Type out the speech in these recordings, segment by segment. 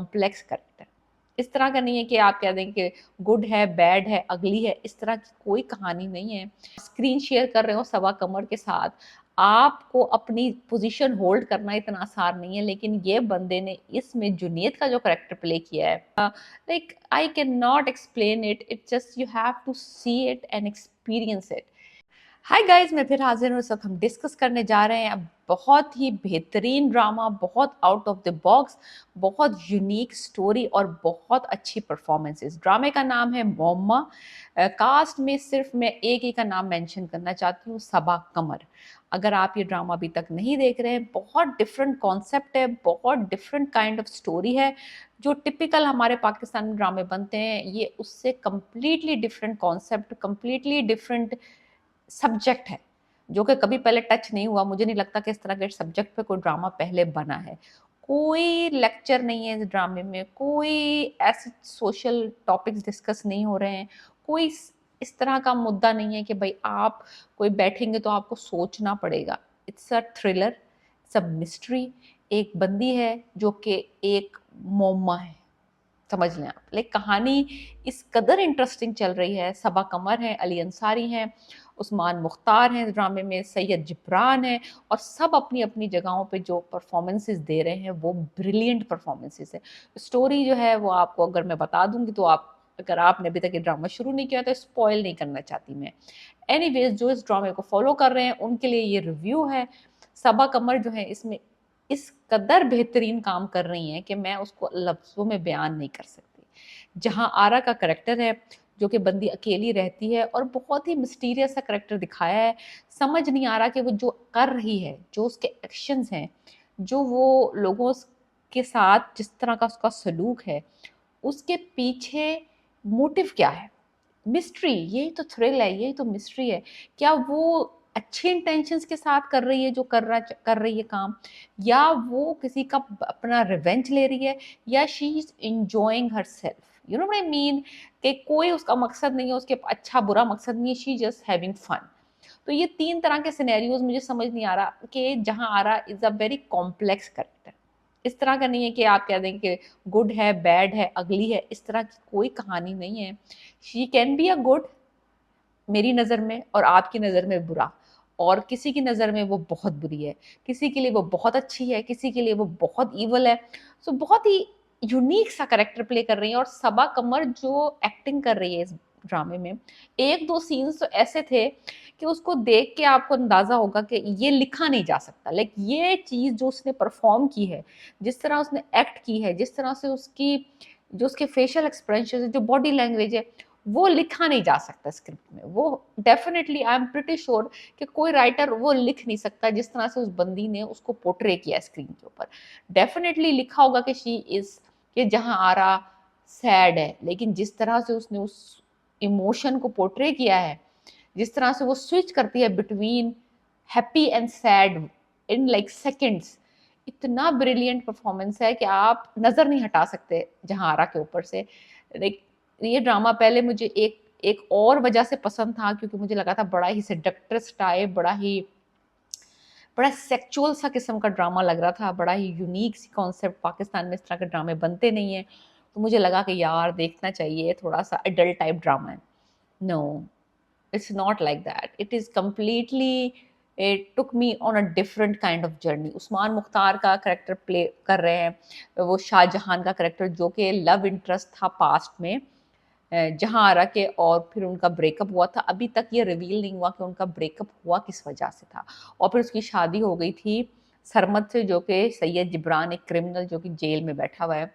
Complex character. इस तरह का नहीं है कि आप कह दें कि गुड है, बैड है, अगली है, इस तरह की कोई कहानी नहीं है। स्क्रीन शेयर कर रहे हो सबा कमर के साथ, आपको अपनी पोजीशन होल्ड करना इतना आसान नहीं है, लेकिन ये बंदे ने इसमें जुनेद का जो करेक्टर प्ले किया है, like I can not explain it, it just you have to see it and experience it. Hi guys, मैं फिर हाजिर हूँ। इस वक्त हम डिस्कस करने जा रहे हैं अब बहुत ही बेहतरीन ड्रामा, बहुत आउट ऑफ द बॉक्स, बहुत यूनिक स्टोरी और बहुत अच्छी परफॉर्मेंसेस। ड्रामे का नाम है मोम्मा। कास्ट में सिर्फ मैं एक ही का नाम मेंशन करना चाहती हूँ, सबा कमर। अगर आप ये ड्रामा अभी तक नहीं देख रहे हैं, बहुत डिफरेंट कॉन्सेप्ट है, बहुत डिफरेंट काइंड ऑफ स्टोरी है। जो टिपिकल हमारे पाकिस्तान में ड्रामे बनते हैं, ये उससे completely different concept, completely different subject है, जो कि कभी पहले टच नहीं हुआ। मुझे नहीं लगता कि इस तरह के सब्जेक्ट पे कोई ड्रामा पहले बना है। कोई लेक्चर नहीं है इस ड्रामे में, कोई ऐसे सोशल टॉपिक्स डिस्कस नहीं हो रहे हैं, कोई इस तरह का मुद्दा नहीं है कि भाई आप कोई बैठेंगे तो आपको सोचना पड़ेगा। It's a thriller, it's a mystery. एक बंदी है जो कि एक मोमा है, समझ लें आप। लाइक कहानी इस कदर इंटरेस्टिंग चल रही है। सबा कमर है, अली अंसारी हैं, उस्मान मुख्तार हैं ड्रामे में, सैयद जिब्रान है, और सब अपनी अपनी जगहों पे जो परफॉर्मेंसेस दे रहे हैं वो ब्रिलियंट परफॉर्मेंसेस है। स्टोरी जो है वो आपको अगर मैं बता दूंगी तो आप, अगर आपने अभी तक ये ड्रामा शुरू नहीं किया तो स्पॉइल नहीं करना चाहती मैं। एनीवेज, जो इस ड्रामे को फॉलो कर रहे हैं उनके लिए ये रिव्यू है। सबा कमर जो है इसमें इस कदर बेहतरीन काम कर रही हैं कि मैं उसको लफ्ज़ों में बयान नहीं कर सकती। जहाँ आरा का करेक्टर है, जो कि बंदी अकेली रहती है और बहुत ही मिस्टीरियस सा करेक्टर दिखाया है। समझ नहीं आ रहा कि वो जो कर रही है, जो उसके एक्शंस हैं, जो वो लोगों के साथ जिस तरह का उसका सलूक है, उसके पीछे मोटिव क्या है। मिस्ट्री, यही तो थ्रिल है, यही तो मिस्ट्री है। क्या वो अच्छे इंटेंशंस के साथ कर रही है जो कर रही है काम, या वो किसी का अपना रिवेंज ले रही है, या she is enjoying her self, you know what I mean, कि कोई उसका मकसद नहीं है, उसके अच्छा बुरा मकसद नहीं है, शी जस्ट हैविंग फन। तो ये तीन तरह के सिनेरियोज मुझे समझ नहीं आ रहा कि जहां आ रहा is a very complex character. इस तरह का नहीं है कि आप कह दें कि गुड है, बैड है, अगली है, इस तरह की कोई कहानी नहीं है। She can be a good मेरी नज़र में, और आपकी नज़र में बुरा, और किसी की नज़र में वो बहुत बुरी है, किसी के लिए वो बहुत अच्छी है, किसी के लिए वो बहुत ईवल है। सो बहुत ही यूनिक सा करेक्टर प्ले कर रही है। और सबा कमर जो एक्टिंग कर रही है इस ड्रामे में, एक दो सीन्स तो ऐसे थे कि उसको देख के आपको अंदाजा होगा कि ये लिखा नहीं जा सकता। लाइक ये चीज़ जो उसने परफॉर्म की है, जिस तरह उसने एक्ट की है, जिस तरह से उसकी जो उसके फेशियल एक्सप्रेशन है, जो बॉडी लैंग्वेज है, वो लिखा नहीं जा सकता स्क्रिप्ट में। वो definitely, I am pretty sure कि कोई राइटर वो लिख नहीं सकता जिस तरह से उस बंदी ने उसको पोर्ट्रे किया स्क्रीन के ऊपर। डेफिनेटली लिखा होगा कि शी इज, कि जहां आ रहा सैड है, लेकिन जिस तरह से उसने उस इमोशन को पोर्ट्रे किया है, जिस तरह से वो स्विच करती है between happy and sad in like seconds, इतना ब्रिलियंट परफॉर्मेंस है कि आप नजर नहीं हटा सकते जहां आरा के ऊपर से। लाइक ये ड्रामा पहले मुझे एक एक और वजह से पसंद था, क्योंकि मुझे लगा था बड़ा ही सेडक्ट्रेस टाइप, बड़ा सेक्चुअल सा किस्म का ड्रामा लग रहा था, बड़ा ही यूनिक सी कॉन्सेप्ट। पाकिस्तान में इस तरह के ड्रामे बनते नहीं हैं, तो मुझे लगा कि यार देखना चाहिए, थोड़ा सा एडल्ट टाइप ड्रामा है। No, it's not like that, it is completely, it took me on a different kind of journey। Usman Mukhtar का करेक्टर प्ले कर रहे हैं वो शाहजहान का करेक्टर, जो कि लव इंटरेस्ट था पास्ट में जहां आरा के, और फिर उनका ब्रेकअप हुआ था। अभी तक ये रिवील नहीं हुआ कि उनका ब्रेकअप हुआ किस वजह से था, और फिर उसकी शादी हो गई थी सरमद से, जो कि सैयद जिब्रान, एक क्रिमिनल जो कि जेल में बैठा हुआ है।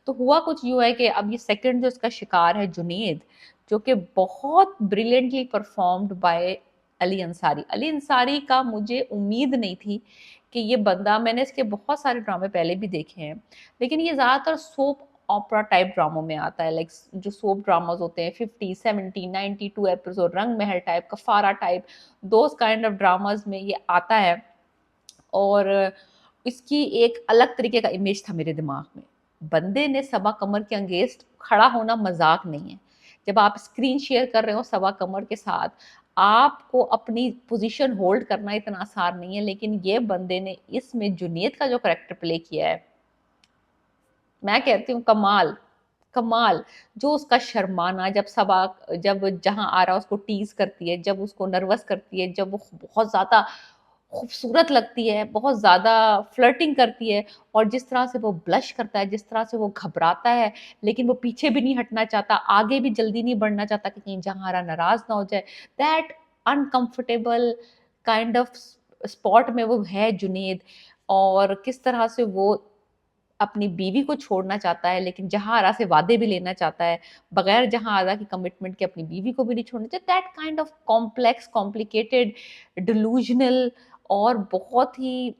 तो हुआ कुछ यूँ है कि अब ये सेकंड जो इसका शिकार है जुनेद, जो कि बहुत brilliantly performed by Ali Ansari. Ali Ansari का मुझे उम्मीद नहीं थी कि ये बंदा, मैंने इसके बहुत सारे ड्रामे पहले भी देखे हैं, लेकिन ये ज़्यादातर सोप ऑपरा टाइप ड्रामों में आता है। लाइक जो सोप ड्रामाज होते हैं 50, 70, 92 episode, Rang Mahal type, Kaffara type, those kind of dramas में ये आता है। और इसकी एक अलग तरीके का इमेज था मेरे दिमाग में। बंदे ने सबा कमर के अगेंस्ट खड़ा होना मजाक नहीं है। जब आप स्क्रीन शेयर कर रहे हो सबा कमर के साथ, आपको अपनी पोजीशन होल्ड करना इतना आसान नहीं है, लेकिन ये बंदे ने इसमें जुनेद का जो करेक्टर प्ले किया है, मैं कहती हूँ कमाल, कमाल। जो उसका शर्माना, जब जहाँ आरा उसको टीज़ करती है, जब उसको नर्वस करती है, जब वो बहुत ज़्यादा खूबसूरत लगती है, बहुत ज़्यादा फ्लर्टिंग करती है, और जिस तरह से वो ब्लश करता है, जिस तरह से वो घबराता है, लेकिन वो पीछे भी नहीं हटना चाहता, आगे भी जल्दी नहीं बढ़ना चाहता कि कहीं जहाँ आरा नाराज़ ना हो जाए। That uncomfortable kind of spot में वो है जुनैद, और किस तरह से वो अपनी बीवी को छोड़ना चाहता है, लेकिन जहां से वादे भी लेना चाहता है, बगैर जहां की कमिटमेंट के अपनी बीवी को भी नहीं छोड़ना चाहता। That kind of complex, complicated, delusional, और बहुत ही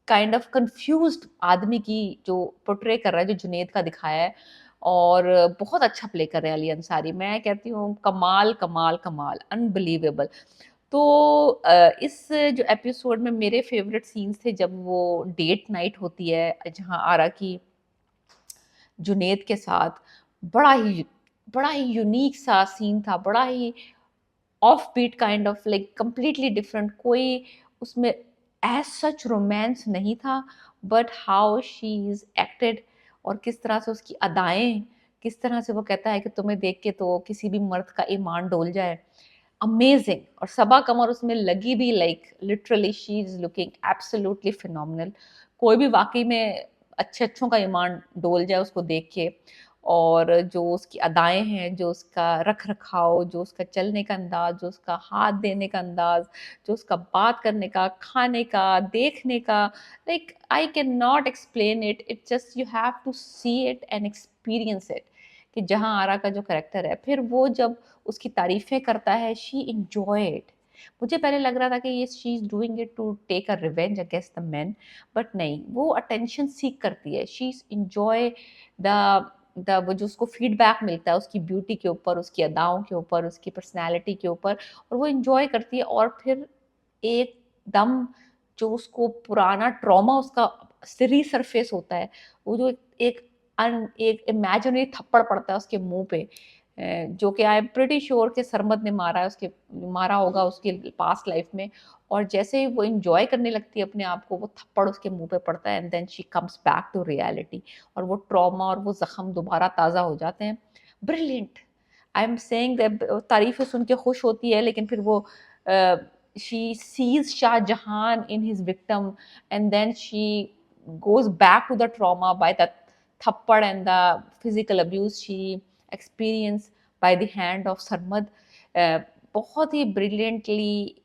काइंड ऑफ कंफ्यूज्ड आदमी की जो पोर्ट्रे कर रहा है, जो जुनैद का दिखाया है, और बहुत अच्छा प्ले कर रहे हैं अली अंसारी। मैं कहती हूँ कमाल कमाल कमाल, अनबिलीवेबल। तो इस जो एपिसोड में मेरे फेवरेट सीन्स थे जब वो डेट नाइट होती है जहाँ आरा की जुनैद के साथ, बड़ा ही बड़ा ही यूनिक सा सीन था, बड़ा ही off beat kind of, like completely different. कोई उसमें एज सच रोमांस नहीं था, but how she is acted, और किस तरह से उसकी अदाएं, किस तरह से वो कहता है कि तुम्हें देख के तो किसी भी मर्द का ईमान डोल जाए। अमेजिंग। और सबा कमर उसमें लगी भी, like literally she is looking absolutely phenomenal. कोई भी वाकई में अच्छे अच्छों का ईमान डोल जाए उसको देख के। और जो उसकी अदाएं हैं, जो उसका रख रखाव, जो उसका चलने का अंदाज, जो उसका हाथ देने का अंदाज, जो उसका बात करने का, खाने का, देखने का, like I can not explain it, it just you have to see it and experience it. कि जहाँ आरा का जो करेक्टर है, फिर वो जब उसकी तारीफें करता है, शी इंजॉय इट। मुझे पहले लग रहा था कि ये she is doing it to take a revenge against the men, but नहीं, वो अटेंशन सीख करती है। शी इज इंजॉय द वो जो उसको फीडबैक मिलता है उसकी ब्यूटी के ऊपर, उसकी अदाओं के ऊपर, उसकी पर्सनैलिटी के ऊपर, और वो इंजॉय करती है। और फिर एकदम जो उसको पुराना ट्रॉमा उसका रीसरफेस होता है, वो जो एक एक इमेजिनरी थप्पड़ पड़ता है उसके मुंह पे, जो कि आई एम प्रिटी श्योर कि सरमद ने मारा होगा उसके पास्ट लाइफ में। और जैसे ही वो इंजॉय करने लगती है अपने आप को, वो थप्पड़ उसके मुंह पे पड़ता है, and then she comes back to reality, और वो ट्रॉमा और वो जख्म दोबारा ताज़ा हो जाते हैं। Brilliant. I am saying that तारीफें सुन के खुश होती है, लेकिन फिर वो she sees Shahjahan in his victim, and then she goes back to the trauma by the thappad and the physical abuse she experienced by the hand of Sarmad. बहुत ही brilliantly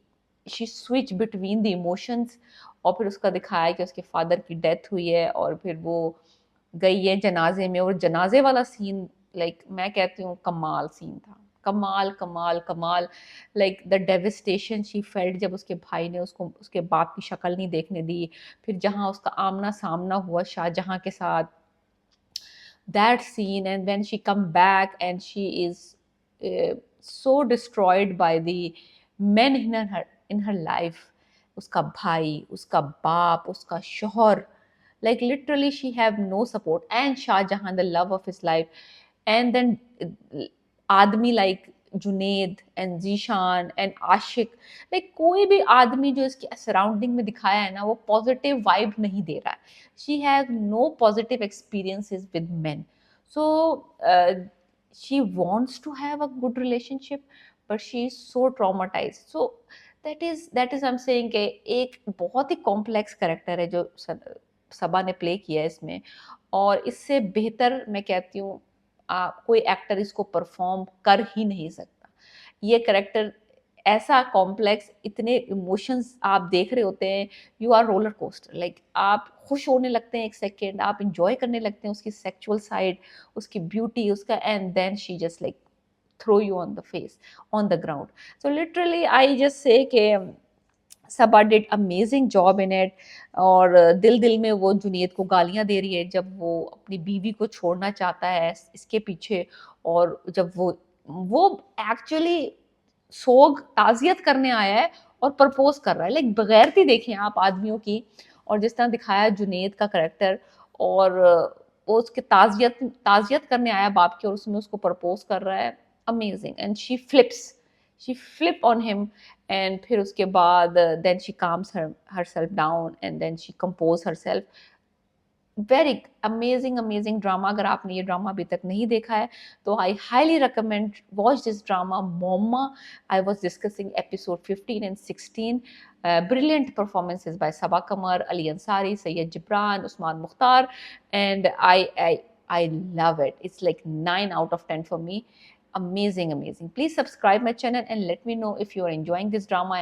she switch between the emotions, और फिर उसका दिखाया कि उसके father की death हुई है, और फिर वो गई है जनाजे में, और जनाजे वाला सीन, लाइक मैं कहती हूँ कमाल सीन था, कमाल कमाल कमाल। Like the devastation she felt जब उसके भाई ने उसको उसके बाप की शक्ल नहीं देखने दी, फिर जहाँ उसका आमना सामना हुआ शाहजहां के साथ, that scene, and then she come back and she is so destroyed by the men in her life, उसका भाई, उसका बाप, उसका शोहर, like literally she have no support, and Shah Jahan, the love of his life, and then आदमी like Junaid and Zeeshan and Ashiq, like कोई भी आदमी जो इसके सराउंडिंग में दिखाया है ना, वो पॉजिटिव वाइब नहीं दे रहा है। She has no positive experiences with men, so she wants to have a good relationship, but she is so traumatized. So that is I'm saying कि एक बहुत ही कॉम्प्लेक्स कैरेक्टर है जो सबा ने प्ले किया है इसमें, और इससे बेहतर मैं कहती हूँ कोई एक्टर इसको परफॉर्म कर ही नहीं सकता। ये कैरेक्टर ऐसा कॉम्प्लेक्स, इतने इमोशंस आप देख रहे होते हैं, you are roller coaster, like आप खुश होने लगते हैं एक सेकेंड, आप इंजॉय करने लगते हैं उसकी सेक्सुअल साइड, उसकी ब्यूटी, उसका, and then she just like throw you on the face, on the ground. So literally I just say कि Saba did amazing job in it. और दिल दिल में वो जुनैद को गालियां दे रही है जब वो अपनी बीवी को छोड़ना चाहता है इसके पीछे, और जब वो एक्चुअली सोग ताजियत करने आया है और प्रपोज कर रहा है, लाइक बगैरती देखें आप आदमियों की। और जिस तरह दिखाया जुनैद का करेक्टर, और वो उसके ताजियत ताजियत करने आया बाप की, और उसमें उसको प्रपोज कर रहा है। Amazing. And she flip on him, and फिर उसके बाद then she calms herself down, and then she compose herself. Very amazing amazing drama. अगर आपने ये ड्रामा अभी तक नहीं देखा है तो I highly recommend watch this drama momma. I was discussing episode 15 and 16। brilliant performances by Sabaa Qamar, Ali Ansari, Sayyid Gibran, Usman Mukhtar, and I love it. It's like 9 out of 10 for me. Amazing, amazing. Please subscribe my channel and let me know if you are enjoying this drama.